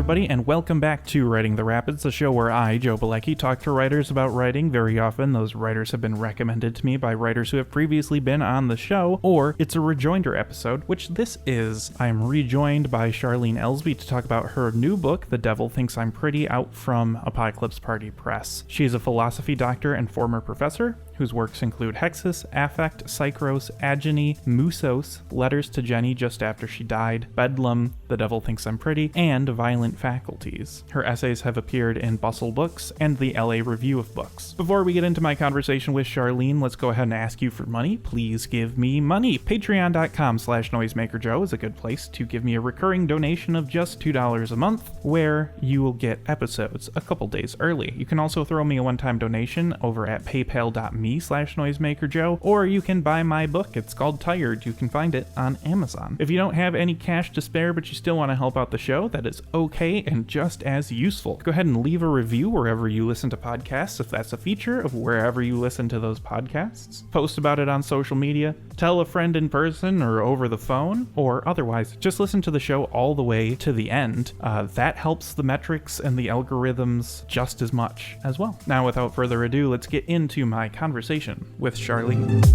everybody, and welcome back to Writing the Rapids, the show where I, Joe Bielecki, talk to writers about writing. Very often, those writers have been recommended to me by writers who have previously been on the show, or it's a Rejoinder episode, which this is. I am rejoined by Charlene Elsby to talk about her new book, The Devil Thinks I'm Pretty, out from Apocalypse Party Press. She is a philosophy doctor and former professor, whose works include Hexus, Affect, Psychros, Agony, Musos, Letters to Jenny Just After She Died, Bedlam, The Devil Thinks I'm Pretty, and Violent Faculties. Her essays have appeared in Bustle Books and the LA Review of Books. Before we get into my conversation with Charlene, let's go ahead and ask you for money. Please give me money. Patreon.com/NoisemakerJoe is a good place to give me a recurring donation of just $2 a month, where you will get episodes a couple days early. You can also throw me a one-time donation over at paypal.me/NoisemakerJoe, or you can buy my book. It's called Tired. You can find it on Amazon. If you don't have any cash to spare, but you still want to help out the show, that is okay and just as useful. Go ahead and leave a review wherever you listen to podcasts, if that's a feature of wherever you listen to those podcasts. Post about it on social media. Tell a friend in person or over the phone, or otherwise, just listen to the show all the way to the end. That helps the metrics and the algorithms just as much as well. Now, without further ado, let's get into my conversation with Charlene.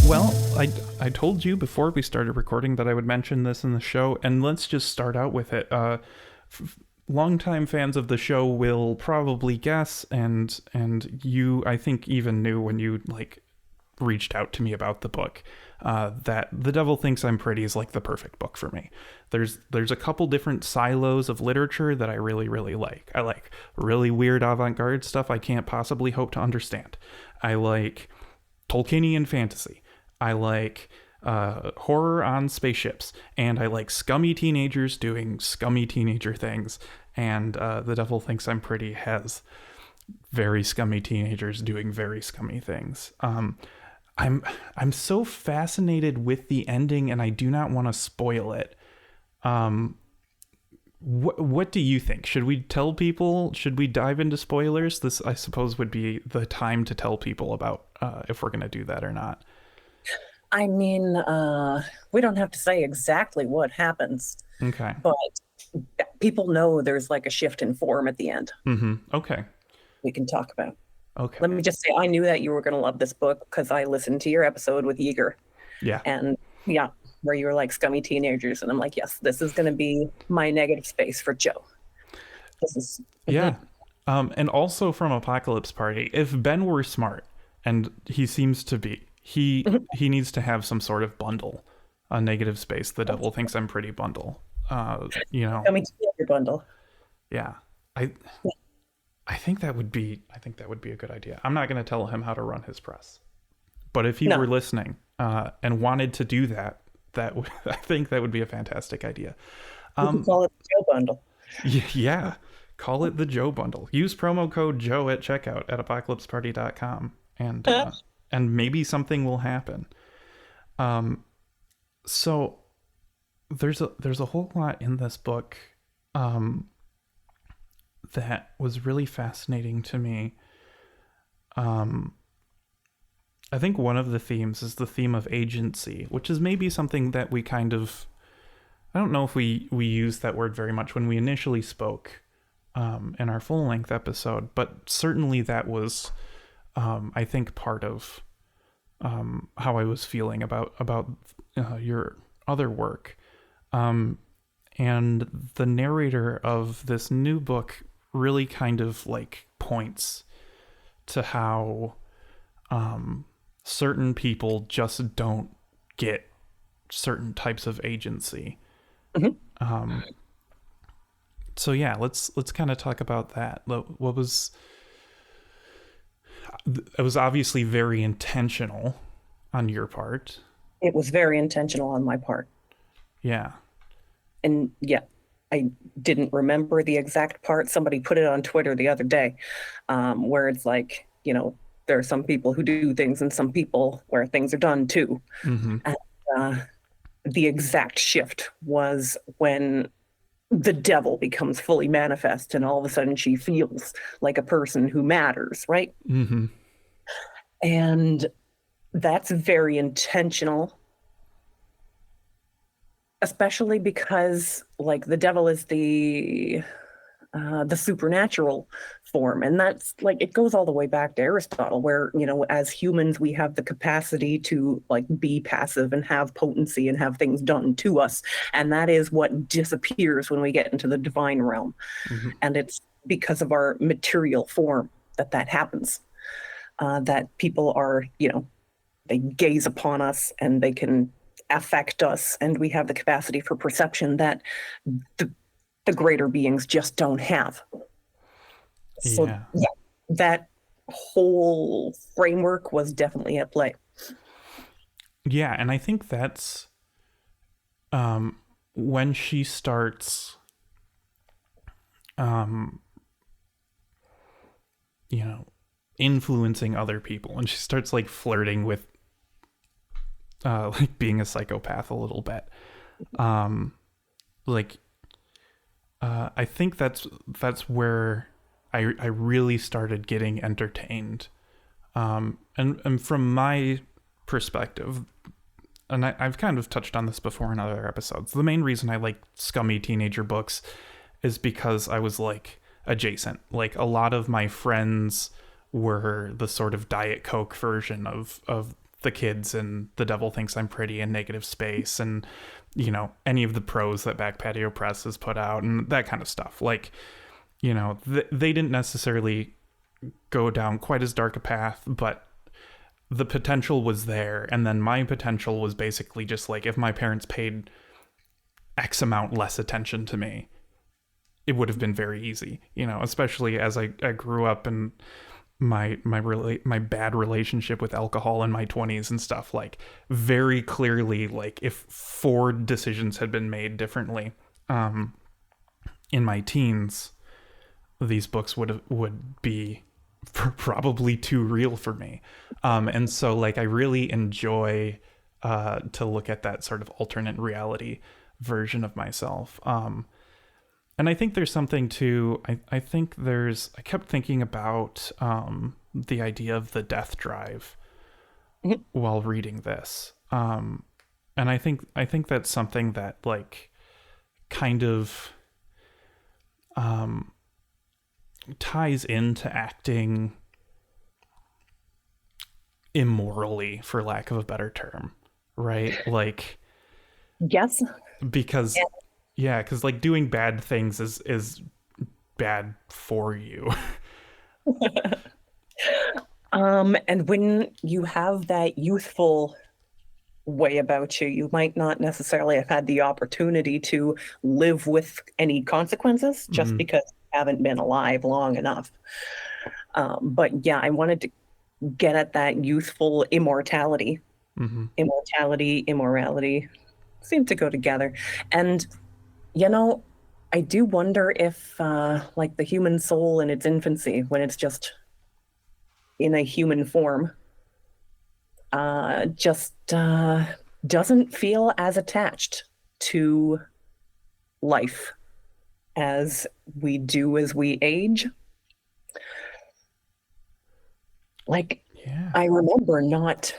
Well, I told you before we started recording that I would mention this in the show, and let's just start out with it. Longtime fans of the show will probably guess, and you, I think, even knew when you reached out to me about the book, that The Devil Thinks I'm Pretty is the perfect book for me. There's a couple different silos of literature that I really, really like. I like really weird avant-garde stuff I can't possibly hope to understand. I like Tolkienian fantasy. I like horror on spaceships, and I like scummy teenagers doing scummy teenager things, and The Devil Thinks I'm Pretty has very scummy teenagers doing very scummy things. I'm so fascinated with the ending, and I do not want to spoil it. What do you think? Should we tell people? Should we dive into spoilers? This, I suppose, would be the time to tell people about if we're going to do that or not. I mean, we don't have to say exactly what happens. Okay. But people know there's a shift in form at the end. Mm-hmm. Okay. We can talk about. Okay. Let me just say, I knew that you were going to love this book because I listened to your episode with Yeager. Yeah. And yeah, where you were like scummy teenagers. And I'm like, yes, this is going to be my negative space for Joe. This is. Yeah. And also from Apocalypse Party, if Ben were smart, and he seems to be, he needs to have some sort of bundle, a negative space, The Devil Thinks I'm Pretty bundle. Coming to your bundle. Yeah. I think that would be a good idea. I'm not going to tell him how to run his press, but if he were listening and wanted to do that, I think that would be a fantastic idea. You can call it the Joe bundle. Yeah, call it the Joe bundle. Use promo code Joe at checkout at apocalypseparty.com, and maybe something will happen. So there's a whole lot in this book that was really fascinating to me. I think one of the themes is the theme of agency, which is maybe something that we kind of, I don't know if we used that word very much when we initially spoke in our full-length episode, but certainly that was, I think, part of how I was feeling about your other work. And the narrator of this new book really kind of points to how certain people just don't get certain types of agency. Mm-hmm. So yeah, let's kind of talk about that. It was obviously very intentional on your part. It was very intentional on my part. Yeah. And yeah, I didn't remember the exact part. Somebody put it on Twitter the other day, where it's there are some people who do things and some people where things are done too. Mm-hmm. And the exact shift was when the devil becomes fully manifest and all of a sudden she feels like a person who matters, right? Mm-hmm. And that's very intentional. especially because like the devil is the supernatural form. And that's like, it goes all the way back to Aristotle, where, as humans, we have the capacity to like be passive and have potency and have things done to us. And that is what disappears when we get into the divine realm. Hmm. And it's because of our material form that happens, that people are, they gaze upon us and they can affect us. And we have the capacity for perception that the the greater beings just don't have. So Yeah. yeah, that whole framework was definitely at play. Yeah, and I think that's when she starts um you know influencing other people, and she starts like flirting with like being a psychopath a little bit. Like I think that's where I really started getting entertained. And from my perspective, and I've kind of touched on this before in other episodes, the main reason I like scummy teenager books is because I was like adjacent. Like a lot of my friends were the sort of Diet Coke version of the kids and The Devil Thinks I'm Pretty and Negative Space and any of the prose that Back Patio Press has put out and that kind of stuff. Like they didn't necessarily go down quite as dark a path, but the potential was there. And then my potential was basically just like, if my parents paid X amount less attention to me, it would have been very easy, especially as I grew up and my bad relationship with alcohol in my 20s and stuff. Like very clearly, like if 4 decisions had been made differently in my teens, these books would be probably too real for me. And so like I really enjoy to look at that sort of alternate reality version of myself. And I think there's something to, I kept thinking about the idea of the death drive while reading this. And I think that's something that like kind of ties into acting immorally, for lack of a better term, right? Like, Yes. because because like doing bad things is bad for you. And when you have that youthful way about you, you might not necessarily have had the opportunity to live with any consequences just Mm-hmm. because you haven't been alive long enough. But yeah, I wanted to get at that youthful immortality. Mm-hmm. Immortality, immorality seem to go together. And, you know, I do wonder if, like, the human soul in its infancy, when it's just in a human form, just doesn't feel as attached to life as we do as we age. Like, Yeah. I remember not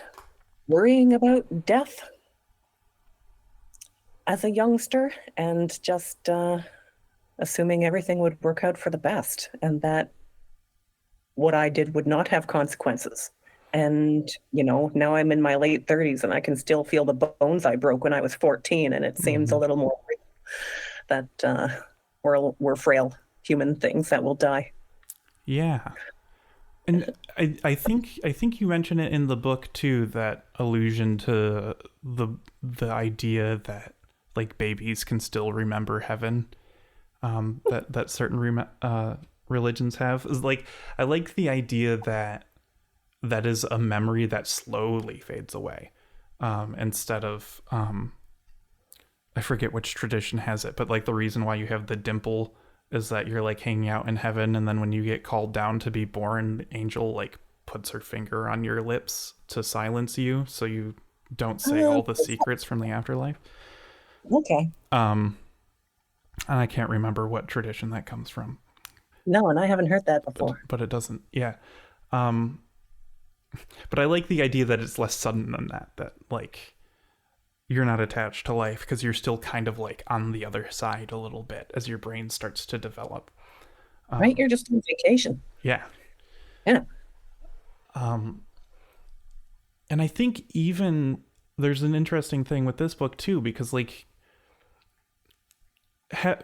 worrying about death as a youngster and just assuming everything would work out for the best and that what I did would not have consequences. And, now I'm in my late 30s and I can still feel the bones I broke when I was 14. And it seems Mm-hmm. a little more real that we're frail human things that will die. Yeah. And I think you mention it in the book too, that allusion to the idea that like babies can still remember heaven, that certain religions have, is like, I like the idea that that is a memory that slowly fades away, instead of I forget which tradition has it, but like the reason why you have the dimple is that you're like hanging out in heaven, and then when you get called down to be born, the angel like puts her finger on your lips to silence you so you don't say all the secrets from the afterlife. Okay. And I can't remember what tradition that comes from, No, and I haven't heard that but before. it doesn't. Yeah. But I like the idea that it's less sudden than that. That like you're not attached to life because you're still kind of like on the other side a little bit as your brain starts to develop. Right? You're just on vacation. Yeah. Yeah. And I think even there's an interesting thing with this book too, because like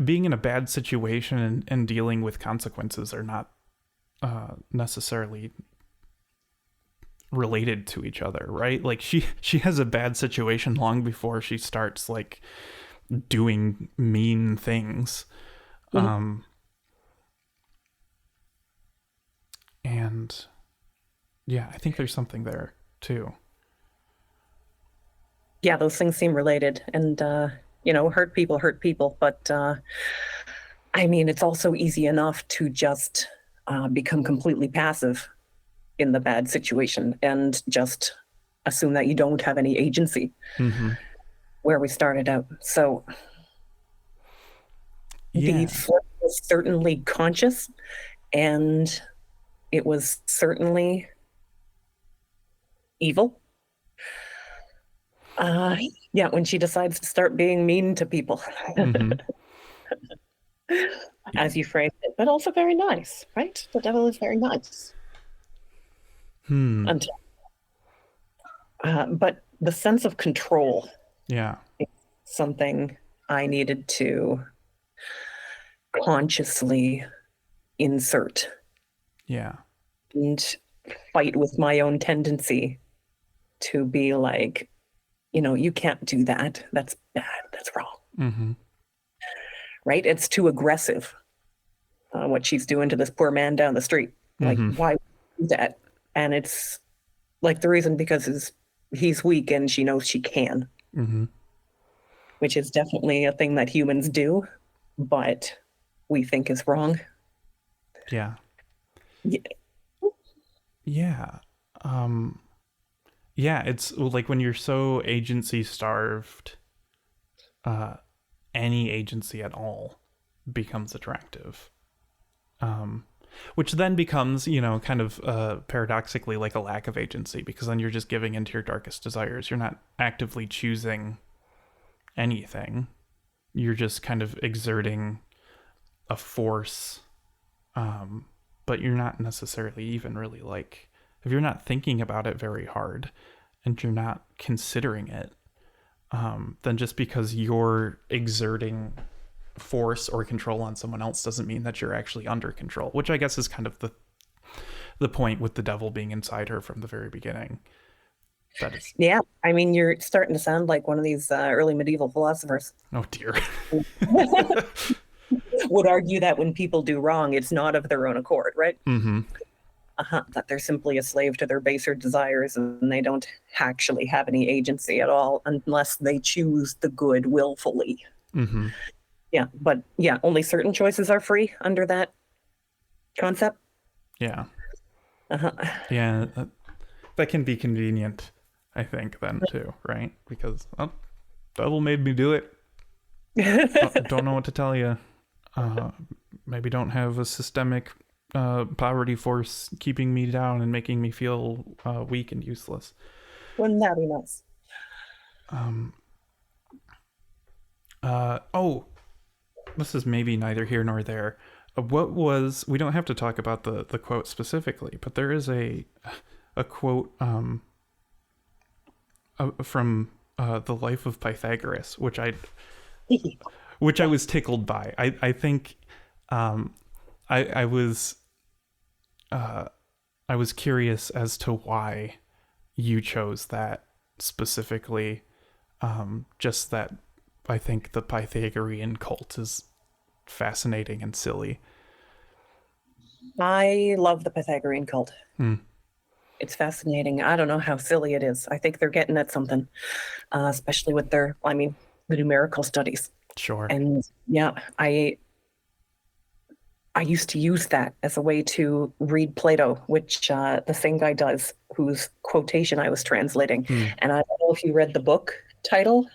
being in a bad situation and dealing with consequences are not necessarily related to each other, right? Like she has a bad situation long before she starts like doing mean things. Mm-hmm. And yeah, I think there's something there too. Yeah, those things seem related. And hurt people, but I mean, it's also easy enough to just become completely passive in the bad situation and just assume that you don't have any agency Mm-hmm. where we started out. So the Yeah. flip was certainly conscious, and it was certainly evil. Yeah, when she decides to start being mean to people, Mm-hmm. as you phrased it, but also very nice, right? The devil is very nice. Hmm. Until, but the sense of control Yeah. is something I needed to consciously insert Yeah. and fight with my own tendency to be like, you can't do that. That's bad. That's wrong. Mm-hmm. Right? It's too aggressive. What she's doing to this poor man down the street. Like, Mm-hmm. why do that? And it's like the reason because he's weak and she knows she can, Mm-hmm. which is definitely a thing that humans do, but we think is wrong. Yeah. Yeah. Yeah. Yeah, it's like when you're so agency starved, any agency at all becomes attractive. Which then becomes, kind of paradoxically like a lack of agency, because then you're just giving into your darkest desires. You're not actively choosing anything. You're just kind of exerting a force, but you're not necessarily even really like, if you're not thinking about it very hard and you're not considering it, then just because you're exerting force or control on someone else doesn't mean that you're actually under control, which I guess is kind of the point with the devil being inside her from the very beginning. That is, Yeah. I mean, you're starting to sound like one of these early medieval philosophers. oh dear. Would argue that when people do wrong, it's not of their own accord, right? Mm-hmm. That they're simply a slave to their baser desires and they don't actually have any agency at all unless they choose the good willfully. Mm-hmm. Yeah, but yeah, only certain choices are free under that concept. Yeah. Uh-huh. Yeah, that can be convenient, I think, then too, right? Because devil made me do it. Don't know what to tell you. Maybe don't have a systemic poverty force keeping me down and making me feel weak and useless. Wouldn't that be nice? Oh, this is maybe neither here nor there. We don't have to talk about the quote specifically, but there is a quote from the Life of Pythagoras, which I was tickled by. I think I was curious as to why you chose that specifically. Just that I think the Pythagorean cult is fascinating and silly. I love the Pythagorean cult. Hmm. It's fascinating. I don't know how silly it is. I think they're getting at something, especially with the numerical studies. Sure. And yeah, I used to use that as a way to read Plato, which the same guy does, whose quotation I was translating. And I don't know if you read the book title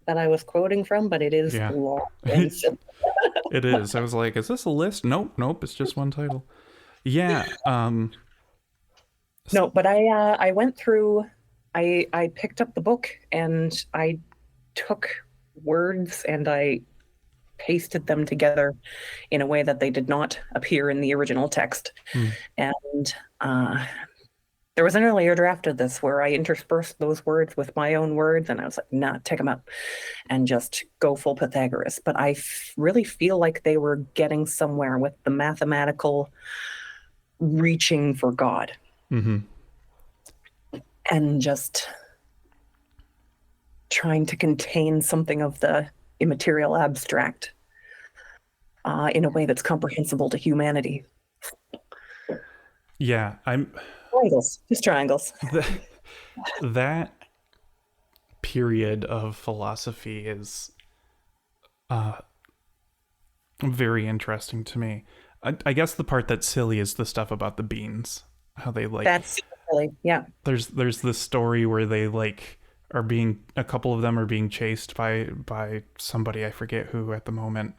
that I was quoting from, but it is long and simple. It is. I was like, is this a list? Nope. It's just one title. Yeah. No, but I went through. I picked up the book and I took words and I pasted them together in a way that they did not appear in the original text. Hmm. And there was an earlier draft of this where I interspersed those words with my own words, and I was like, nah, take them out and just go full Pythagoras. But I really feel like they were getting somewhere with the mathematical reaching for God. Mm-hmm. And just trying to contain something of the immaterial abstract in a way that's comprehensible to humanity. Yeah, Triangles, just triangles. that period of philosophy is very interesting to me. I guess the part that's silly is the stuff about the beans. How they like That's silly, yeah. There's this story where they like are being a couple of them are being chased by somebody, I forget who at the moment,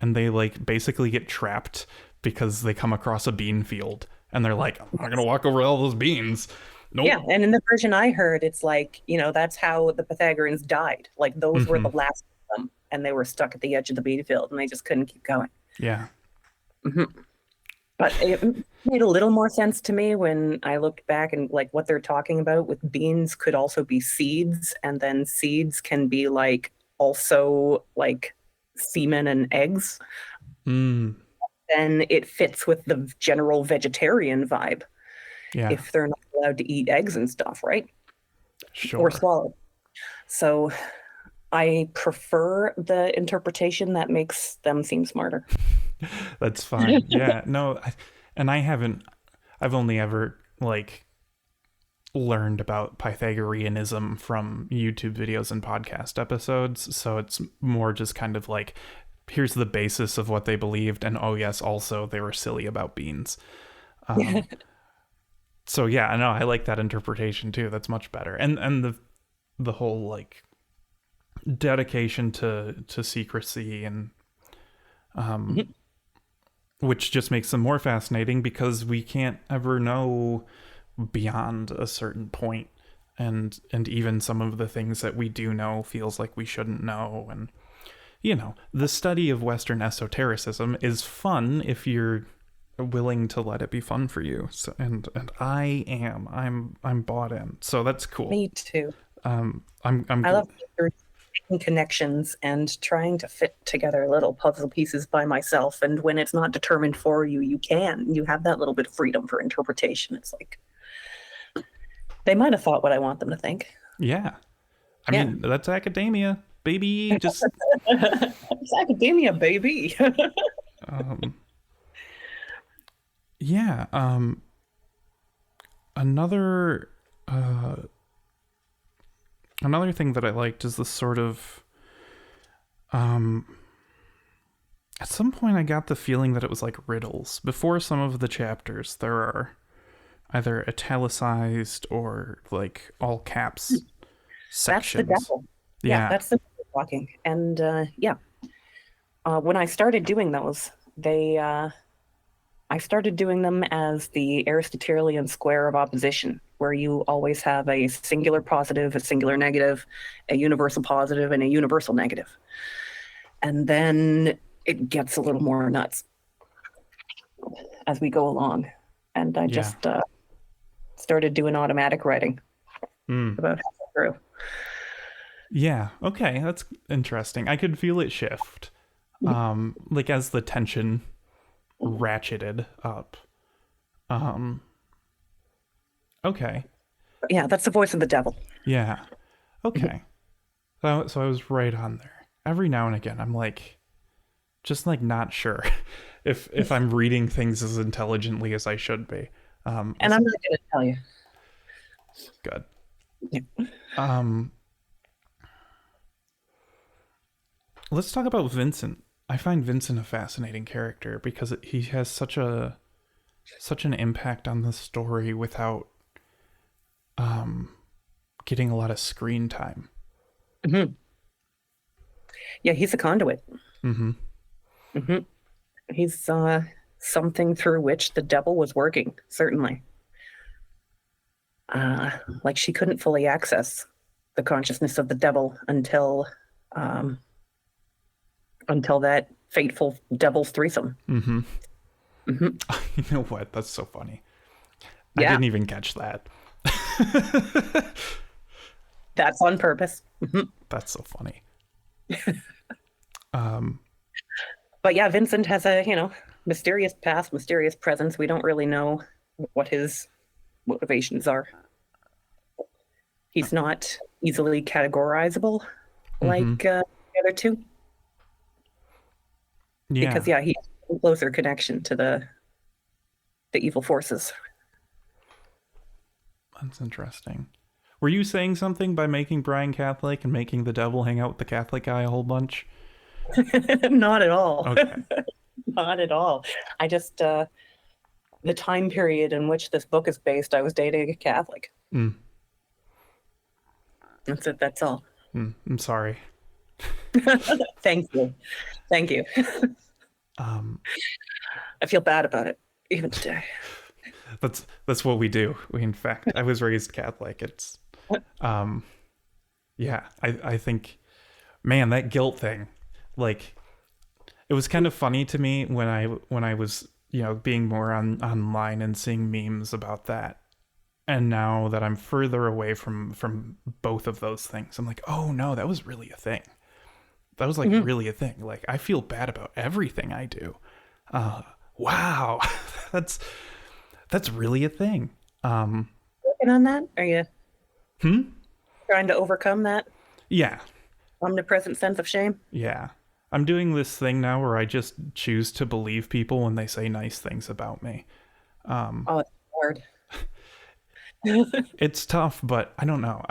and they like basically get trapped because they come across a bean field and they're like, I'm not gonna walk over all those beans. Nope. Yeah, and in the version I heard, it's like, that's how the Pythagoreans died. Like those were the last of them, and they were stuck at the edge of the bean field, and they just couldn't keep going. Yeah. But it made a little more sense to me when I looked back and like what they're talking about with beans could also be seeds, and then seeds can be like also like semen and eggs. Then it fits with the general vegetarian vibe. Yeah. If they're not allowed to eat eggs and stuff, right? Sure. Or swallow. So I prefer the interpretation that makes them seem smarter. That's fine. Yeah. No, I've only ever like learned about Pythagoreanism from YouTube videos and podcast episodes. So it's more just kind of like, here's the basis of what they believed. And oh yes, also they were silly about beans. So yeah, I know I like that interpretation too. That's much better. And the whole like dedication to secrecy and which just makes them more fascinating because we can't ever know beyond a certain point, and even some of the things that we do know feels like we shouldn't know. And the study of Western esotericism is fun if you're willing to let it be fun for you. So and I'm bought in, so that's cool. Me too. I love making connections and trying to fit together little puzzle pieces by myself, and when it's not determined for you, you have that little bit of freedom for interpretation. It's like they might have thought what I want them to think. Yeah, I mean that's academia, baby. Just it's academia, baby. Yeah. Another thing that I liked is the sort of at some point I got the feeling that it was like riddles. Before some of the chapters, there are either italicized or like all caps sections. That's the devil. Yeah, that's the devil talking. And when I started doing those, I started doing them as the Aristotelian square of opposition, where you always have a singular positive, a singular negative, a universal positive, and a universal negative. And then it gets a little more nuts as we go along. And I just started doing automatic writing about halfway through. Yeah, okay, that's interesting. I could feel it shift. Like as the tension ratcheted up. Okay. Yeah, that's the voice of the devil. Yeah. Okay. So I was right on there. Every now and again, I'm like, just like not sure if I'm reading things as intelligently as I should be. And I'm not going to tell you. Good. Yeah. Let's talk about Vincent. I find Vincent a fascinating character because he has such an impact on the story without getting a lot of screen time. Mm-hmm. Yeah, he's a conduit. He's something through which the devil was working, certainly. Like she couldn't fully access the consciousness of the devil um, until that fateful devil's threesome. Mm-hmm. Mm-hmm. You know what? That's so funny. I Yeah, didn't even catch that. that's on purpose. Mm-hmm. That's so funny. But yeah, Vincent has a, mysterious past, mysterious presence. We don't really know what his motivations are. He's not easily categorizable Mm-hmm. like the other two, Yeah, because yeah, he has a closer connection to the evil forces. that's interesting. Were you saying something by making Brian Catholic and making the devil hang out with the Catholic guy a whole bunch? Not at all. Okay. Not at all. I just the time period in which this book is based, I was dating a Catholic. Mm, That's it. That's all. I'm sorry. Thank you. Thank you. Um, I feel bad about it even today. that's what we do. In fact, I was raised Catholic. It's um, yeah. I think, man, that guilt thing, like, it was kind of funny to me when I was, being more online and seeing memes about that. And now that I'm further away from both of those things, I'm like, oh no, that was really a thing. That was like Mm-hmm. really a thing. Like, I feel bad about everything I do. Wow, that's really a thing. Working on that? Are you Hmm. trying to overcome that Yeah, omnipresent sense of shame? yeah. I'm doing this thing now where I just choose to believe people when they say nice things about me. Oh, it's hard. It's tough, but I don't know.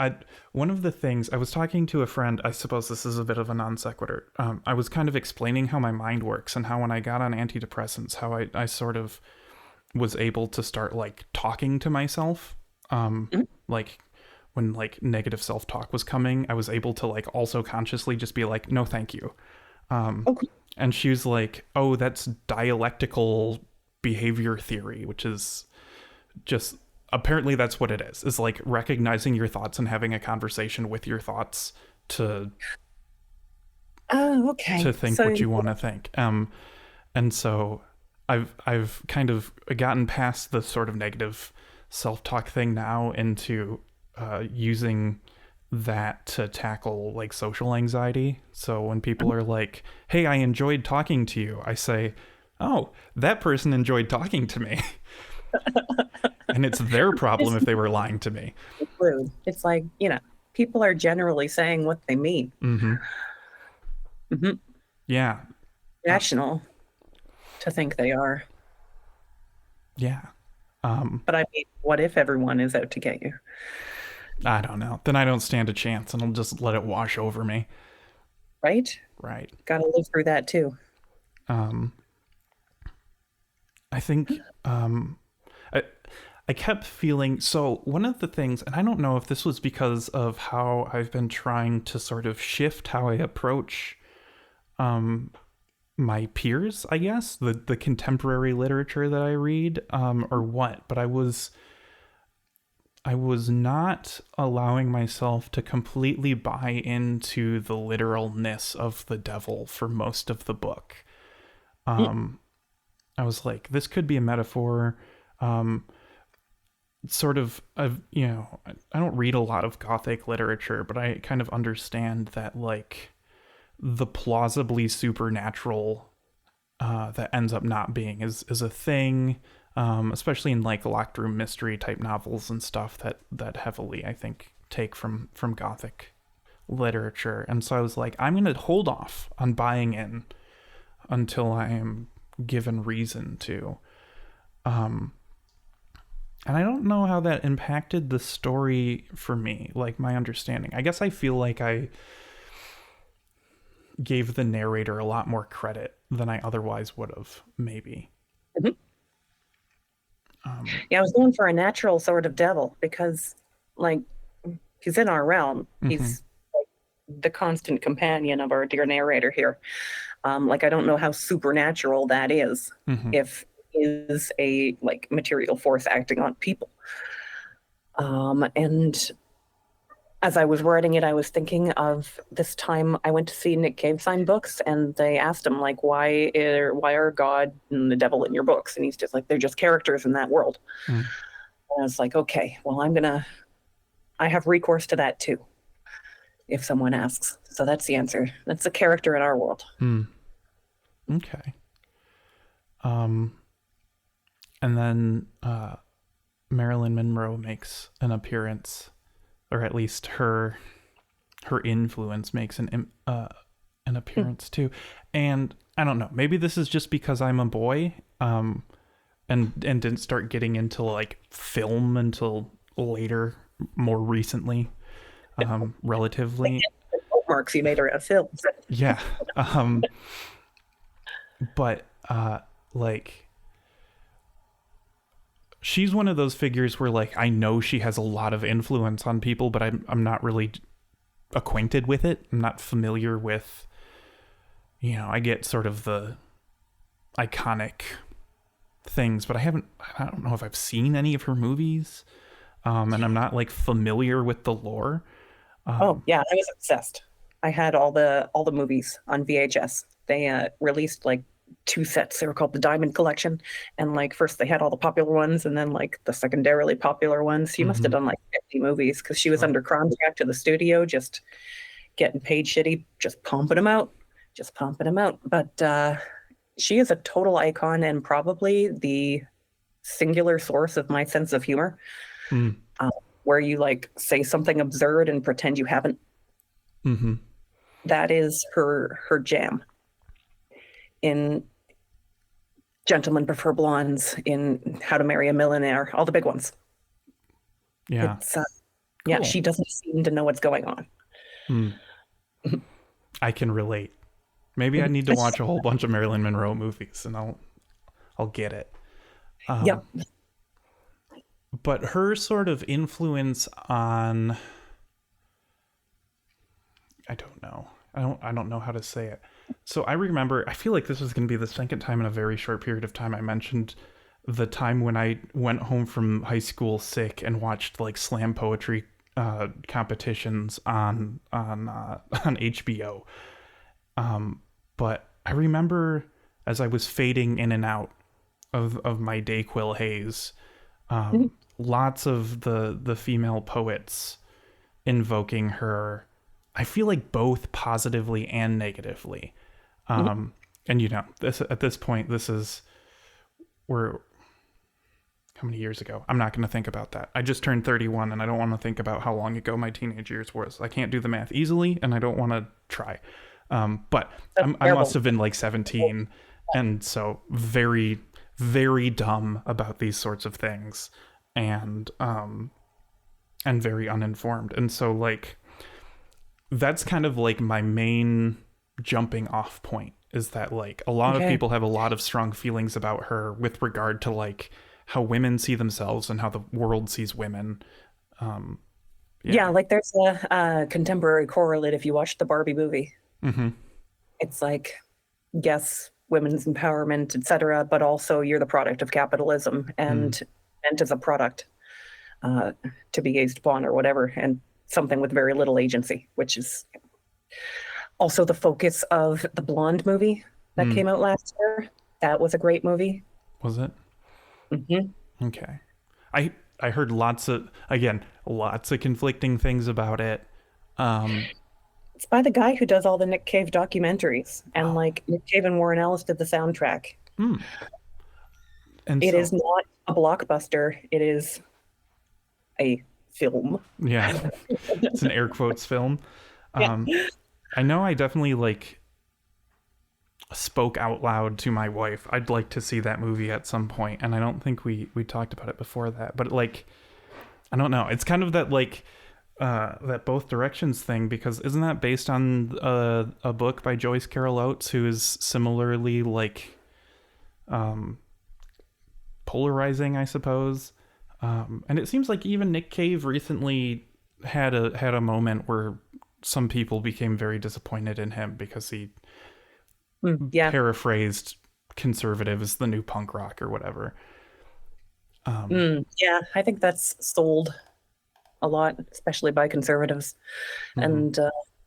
One of the things I was talking to a friend. I suppose this is a bit of a non sequitur. I was kind of explaining how my mind works and how when I got on antidepressants, how I sort of was able to start like talking to myself. Mhm. Like when like negative self talk was coming, I was able to like also consciously just be like, no, thank you. Okay. And she was like, oh, that's dialectical behavior theory, which is just apparently that's what it is like recognizing your thoughts and having a conversation with your thoughts to Oh, okay. think So, what you want to think. And so I've kind of gotten past the sort of negative self-talk thing now into using that to tackle like social anxiety. So when people are like, hey, I enjoyed talking to you, I say, oh, that person enjoyed talking to me. And it's their problem it's if they were lying to me. rude. It's like, people are generally saying what they mean. Mm-hmm. Hmm. Yeah. Rational to think they are. Yeah. But I mean, what if everyone is out to get you? I don't know. Then I don't stand a chance and I'll just let it wash over me. Right? Right. Got to live through that too. Um, I think I, I kept feeling so one of the things, and I don't know if this was because of how I've been trying to sort of shift how I approach my peers, I guess, the contemporary literature that I read, or what, but I was not allowing myself to completely buy into the literalness of the devil for most of the book. Mm. I was like, this could be a metaphor. Sort of, I don't read a lot of Gothic literature, but I kind of understand that, like, the plausibly supernatural that ends up not being is a thing, especially in like locked room mystery type novels and stuff that heavily, I think, take from Gothic literature. And so I was like, I'm gonna hold off on buying in until I am given reason to. And I don't know how that impacted the story for me, like my understanding. I guess I feel like I gave the narrator a lot more credit than I otherwise would have, maybe. Mhm. Yeah, I was going for a natural sort of devil because, like, he's in our realm. Mm-hmm. He's like the constant companion of our dear narrator here. Like, I don't know how supernatural that is Mm-hmm. if is a like material force acting on people. And As I was writing it, I was thinking of this time I went to see Nick Cave sign books, and they asked him like, why are God and the devil in your books? And he's just like, they're just characters in that world. Mm. And I was like, okay, well, I have recourse to that too, if someone asks. So that's the answer. That's a character in our world. Mm. Okay. Um, and then Marilyn Monroe makes an appearance, or at least her influence makes an appearance too. And I don't know, maybe this is just because I'm a boy, and didn't start getting into like film until later, more recently, relatively. Marks you made around films. Yeah. But like, she's one of those figures where like I know she has a lot of influence on people, but I'm not really acquainted with it. I'm not familiar with, I get sort of the iconic things, but I don't know if I've seen any of her movies. And I'm not like familiar with the lore. Oh yeah, I was obsessed. I had all the movies on VHS. They released like two sets. They were called the Diamond Collection, and like first they had all the popular ones, and then like the secondarily popular ones. She must have done like 50 movies because she was under contract to the studio, just getting paid shitty, just pumping them out, just pumping them out. But she is a total icon and probably the singular source of my sense of humor. Mm. Where you like say something absurd and pretend you haven't. Mm-hmm. That is her jam. In Gentlemen Prefer Blondes, in How to Marry a Millionaire, all the big ones. Yeah. Yeah, Cool. she doesn't seem to know what's going on. Mm. I can relate. Maybe I need to watch a whole bunch of Marilyn Monroe movies, and I'll get it. Yep. But her sort of influence on, I don't know. I don't know how to say it. So I remember, I feel like this was going to be the second time in a very short period of time I mentioned the time when I went home from high school sick and watched like slam poetry competitions on HBO. But I remember as I was fading in and out of my Dayquil haze, lots of the female poets invoking her, I feel like both positively and negatively. And this at this point, we're how many years ago? I'm not going to think about that. I just turned 31 and I don't want to think about how long ago my teenage years was. I can't do the math easily and I don't want to try. But I must have been like 17. And so very, very dumb about these sorts of things, and very uninformed. And so like, that's kind of like my main jumping off point, is that like a lot of people have a lot of strong feelings about her with regard to like how women see themselves and how the world sees women. Yeah, like there's a contemporary correlate if you watch the Barbie movie. Mm-hmm. It's like, yes, women's empowerment, etc., but also you're the product of capitalism and meant as a product to be gazed upon or whatever, and something with very little agency, which is also the focus of the Blonde movie that came out last year. That was a great movie. Was it? Mm-hmm. Okay. I heard lots of conflicting things about it. It's by the guy who does all the Nick Cave documentaries, and like Nick Cave and Warren Ellis did the soundtrack. And it is not a blockbuster. It is a film. Yeah. It's an air quotes film. Yeah. I know I definitely like spoke out loud to my wife. I'd like to see that movie at some point, and I don't think we talked about it before that. But like, I don't know. It's kind of that like that both directions thing, because isn't that based on a book by Joyce Carol Oates, who is similarly like polarizing, I suppose. And it seems like even Nick Cave recently had a moment where some people became very disappointed in him because he paraphrased conservative as the new punk rock or whatever. Yeah, I think that's sold a lot, especially by conservatives. Hmm. And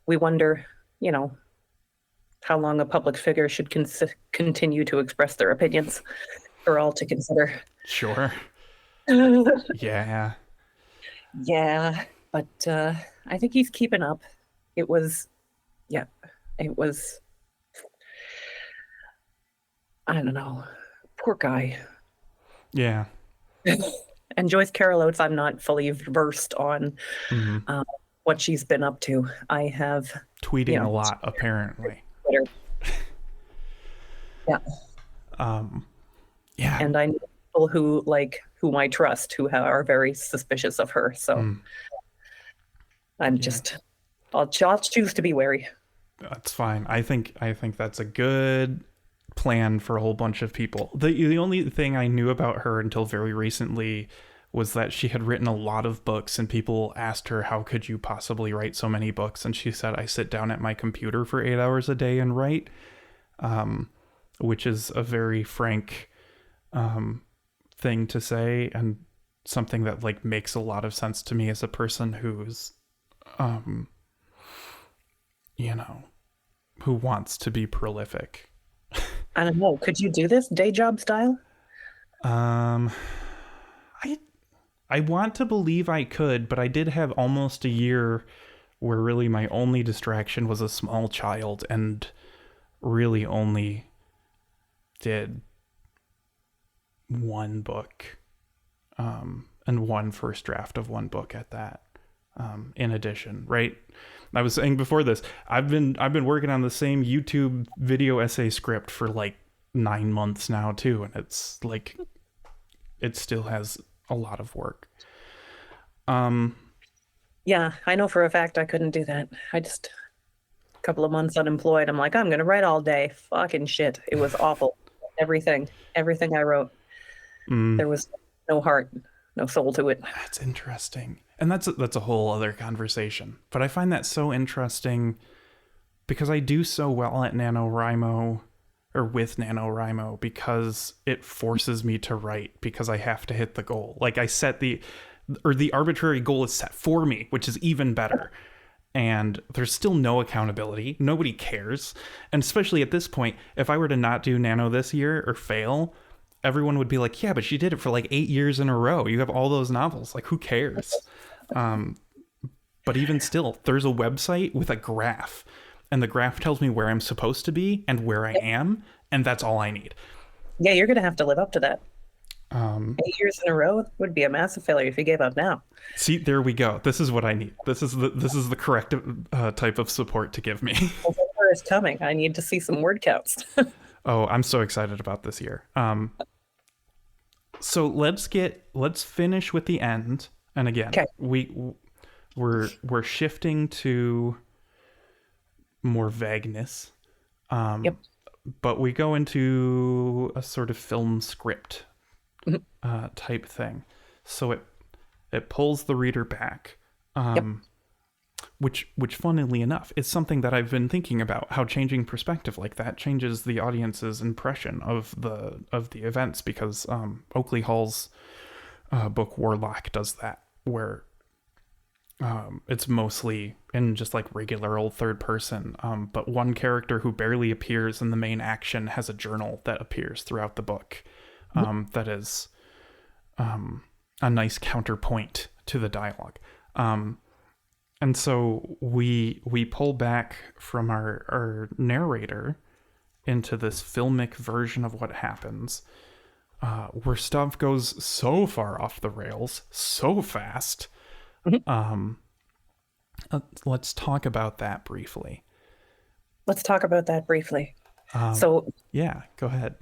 we wonder, you know, how long a public figure should continue to express their opinions for all to consider. Sure. Yeah. Yeah, but I think he's keeping up. It was, yeah, it was, I don't know, poor guy. Yeah. And Joyce Carol Oates, I'm not fully versed on Hmm. uh, what she's been up to. I have, you Tweeting a know, lot, apparently. Twitter. Yeah, Um, yeah. and I know people who like whom I trust who are very suspicious of her. So Mm, I'm yeah. just, I'll choose to be wary. That's fine. I think that's a good plan for a whole bunch of people. The only thing I knew about her until very recently was that she had written a lot of books, and people asked her, how could you possibly write so many books? And she said, I sit down at my computer for 8 hours a day and write, which is a very frank thing to say, and something that like makes a lot of sense to me as a person who's um you know, who wants to be prolific. I don't know. Could you do this day job style? Um, I I want to believe I could, but I did have almost a year where really my only distraction was a small child, and really only did one book, and one first draft of one book at that. In addition, right? I was saying before this, I've been working on the same YouTube video essay script for like 9 months now too, and it's like it still has a lot of work. Um, Yeah, I know for a fact I couldn't do that. I just a couple of months unemployed. I'm like, I'm gonna write all day. Fucking shit. It was awful. Everything I wrote. mm, There was no heart, no soul to it. that's interesting, and that's a whole other conversation. But I find that so interesting because I do so well at NaNoWriMo, or with NaNoWriMo, because it forces me to write because I have to hit the goal. Like I set the arbitrary goal is set for me, which is even better. And there's still no accountability. Nobody cares. And especially at this point, if I were to not do Nano this year or fail, everyone would be like, yeah, but she did it for like 8 years in a row. You have all those novels. Like, who cares? Um, but even still, there's a website with a graph, and the graph tells me where I'm supposed to be and where I am, and that's all I need. Yeah, you're gonna have to live up to that. Um, 8 years in a row would be a massive failure if you gave up now. See, there we go. This is what I need. This is the correct type of support to give me. November is coming. I need to see some word counts. Oh, I'm so excited about this year. So let's finish with the end. And again, Okay. we're shifting to more vagueness. Yep. But we go into a sort of film script Mhm. type thing. So it pulls the reader back. Yep. Which funnily enough is something that I've been thinking about, how changing perspective like that changes the audience's impression of the events, because Oakley Hall's book Warlock does that, where it's mostly in just like regular old third person, but one character who barely appears in the main action has a journal that appears throughout the book, that is a nice counterpoint to the dialogue. And so we pull back from our narrator into this filmic version of what happens, where stuff goes so far off the rails so fast. Mhm. Let's talk about that briefly. Let's talk about that briefly. Um, So yeah, go ahead.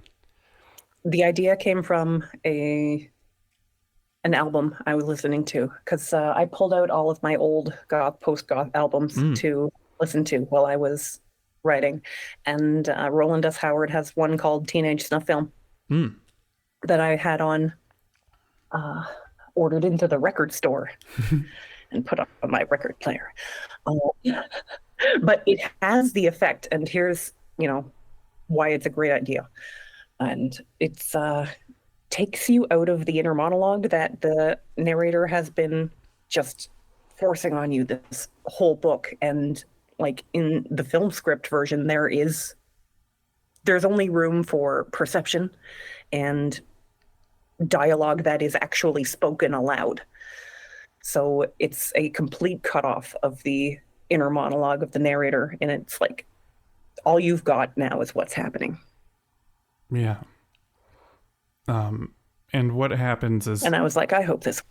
the idea came from an album I was listening to because I pulled out all of my old goth, post-goth albums Mm, to listen to while I was writing, and Roland S. Howard has one called Teenage Snuff Film mm. that I had on uh, ordered into the record store and put on my record player. Uh, but it has the effect, and here's why it's a great idea, and it's takes you out of the inner monologue that the narrator has been just forcing on you this whole book. And like in the film script version, there's only room for perception and dialogue that is actually spoken aloud. So it's a complete cutoff of the inner monologue of the narrator. And it's like all you've got now is what's happening. Yeah. And what happens is... And I was like, I hope this...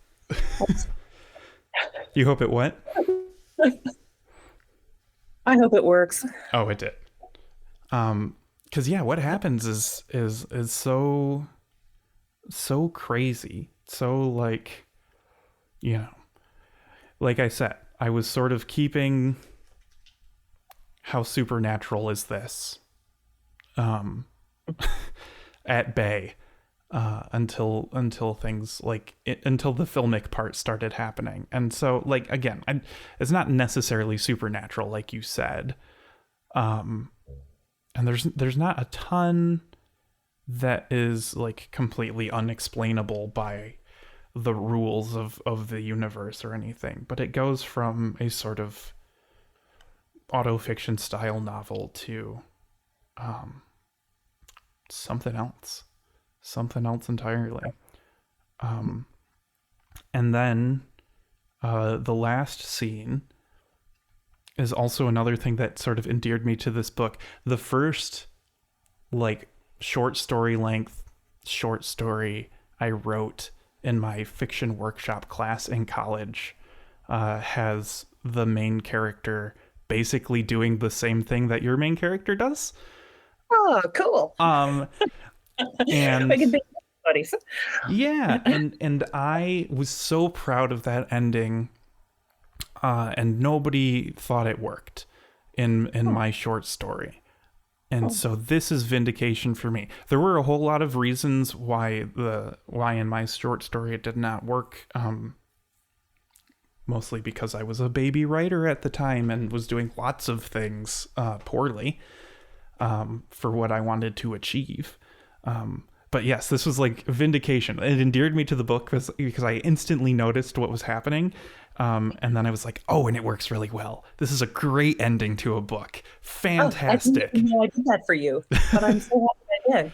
You hope it what? I hope it works. Oh, it did. Because yeah, what happens is so crazy. So like, you know, like I said, I was sort of keeping how supernatural is this at bay until things like until the filmic part started happening. And so like again, it's not necessarily supernatural like you said, and there's not a ton that is like completely unexplainable by the rules of the universe or anything, but it goes from a sort of autofiction style novel to something else entirely. And then the last scene is also another thing that sort of endeared me to this book. The first like short story I wrote in my fiction workshop class in college has the main character basically doing the same thing that your main character does. Oh, cool. And we can be buddies. Yeah, and I was so proud of that ending, and nobody thought it worked in my short story. And so this is vindication for me. There were a whole lot of reasons why in my short story it did not work. Mostly because I was a baby writer at the time and was doing lots of things poorly for what I wanted to achieve. But yes, this was like vindication. It endeared me to the book because I instantly noticed what was happening. And then I was like, oh, and it works really well. This is a great ending to a book. Fantastic. I didn't know I did that for you, but I'm so happy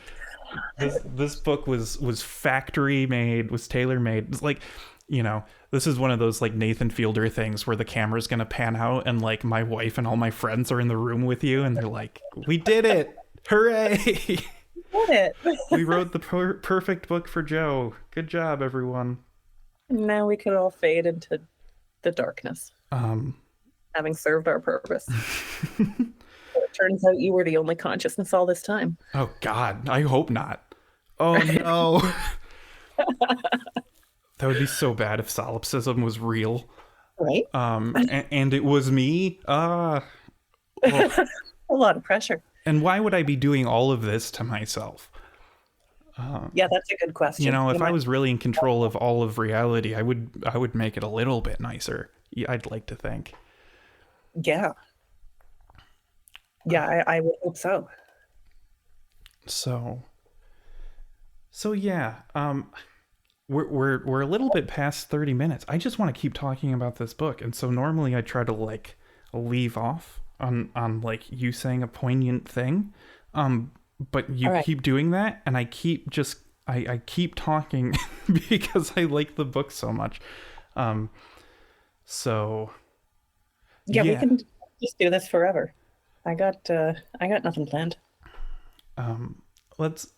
I did. This book was factory made, was tailor made. It's like, you know, this is one of those like Nathan Fielder things where the camera's going to pan out and like my wife and all my friends are in the room with you and they're like, we did it. Hooray. We did it. We wrote the perfect book for Joe. Good job, everyone. Now we could all fade into the darkness, having served our purpose. It turns out you were the only consciousness all this time. Oh God, I hope not. Oh no. That would be so bad if solipsism was real. Right. And it was me. Oh. A lot of pressure. And why would I be doing all of this to myself? Yeah, that's a good question. You know, if I was really in control of all of reality, I would make it a little bit nicer. I'd like to think. Yeah. Yeah, I would hope so. So yeah. We're a little bit past 30 minutes. I just want to keep talking about this book, and so normally I try to like leave off on like you saying a poignant thing. But you keep doing that, and I keep talking because I like the book so much. So yeah, we can just do this forever. I got nothing planned. Let's.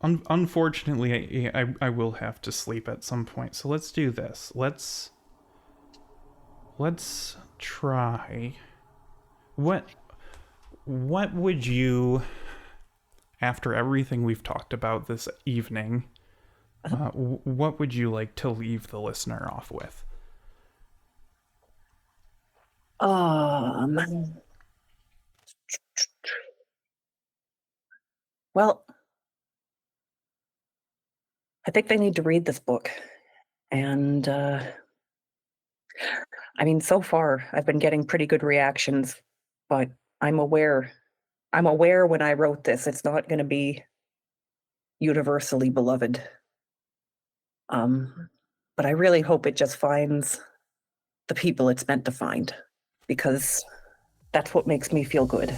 Unfortunately, I will have to sleep at some point. So let's do this. Let's try. What would you, after everything we've talked about this evening, what would you like to leave the listener off with? Well, I think they need to read this book. And I mean, so far I've been getting pretty good reactions, but I'm aware when I wrote this, it's not going to be universally beloved. But I really hope it just finds the people it's meant to find, because that's what makes me feel good.